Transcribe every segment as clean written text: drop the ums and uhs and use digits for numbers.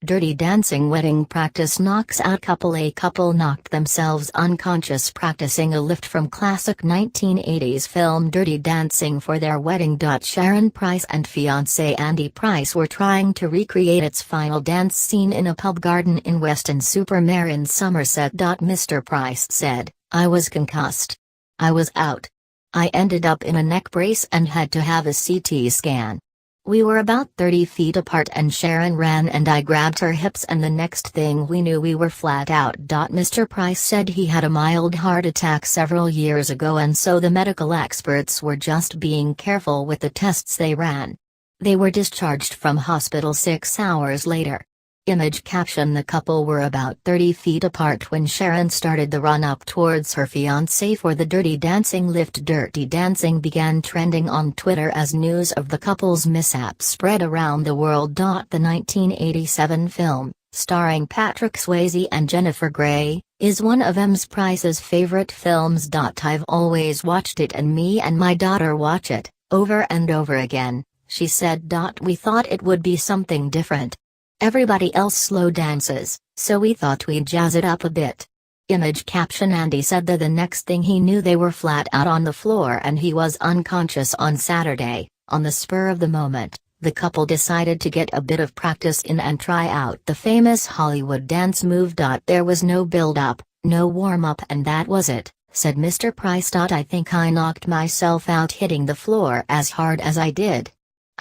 Dirty Dancing wedding practice knocks out couple. A couple knocked themselves unconscious practicing a lift from classic 1980s film Dirty Dancing for their wedding. Sharon Price and fiancé Andy Price were trying to recreate its final dance scene in a pub garden in Weston-super-Mare in Somerset. Mr. Price said, "I was concussed. I was out. I ended up in a neck brace and had to have a CT scan. We were about 30 feet apart and Sharon ran and I grabbed her hips and the next thing we knew we were flat out." Mr. Price said he had a mild heart attack several years ago and so the medical experts were just being careful with the tests they ran. They were discharged from hospital 6 hours later. Image caption: the couple were about 30 feet apart when Sharon started the run-up towards her fiancé for the Dirty Dancing lift. Dirty Dancing began trending on Twitter as news of the couple's mishap spread around the world. The 1987 film, starring Patrick Swayze and Jennifer Grey, is one of Ms. Price's favorite films. "I've always watched it and me and my daughter watch it, over and over again," she said. "We thought it would be something different. Everybody else slow dances, so we thought we'd jazz it up a bit." Image caption: Andy said that the next thing he knew they were flat out on the floor and he was unconscious on Saturday. On the spur of the moment, the couple decided to get a bit of practice in and try out the famous Hollywood dance move. "There was no build-up, no warm-up and that was it," said Mr. Price. "I think I knocked myself out hitting the floor as hard as I did.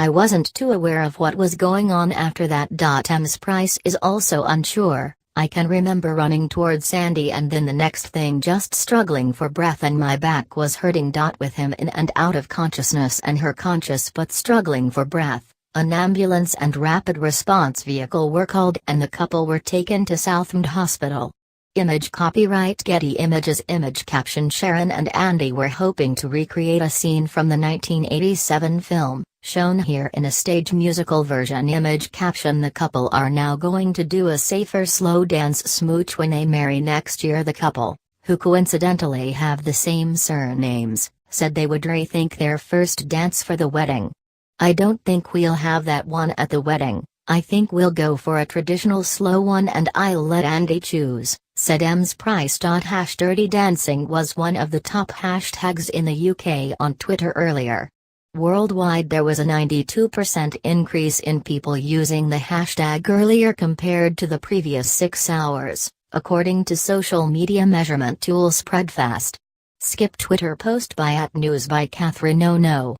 I wasn't too aware of what was going on after that." Ms. Price is also unsure. "I can remember running towards Sandy and then the next thing just struggling for breath and my back was hurting. With him in and out of consciousness and her conscious but struggling for breath, an ambulance and rapid response vehicle were called and the couple were taken to Southend Hospital." Image copyright Getty Images. Image caption: Sharon and Andy were hoping to recreate a scene from the 1987 film, shown here in a stage musical version. Image caption: the couple are now going to do a safer slow dance smooch when they marry next year. The couple, who coincidentally have the same surnames, said they would rethink their first dance for the wedding. "I don't think we'll have that one at the wedding. I think we'll go for a traditional slow one and I'll let Andy choose," said Ms. Price. Dirty Dancing was one of the top hashtags in the UK on Twitter earlier. Worldwide there was a 92% increase in people using the hashtag earlier compared to the previous 6 hours, according to social media measurement tool Spreadfast. Skip Twitter post by @news by Catherine Oh No.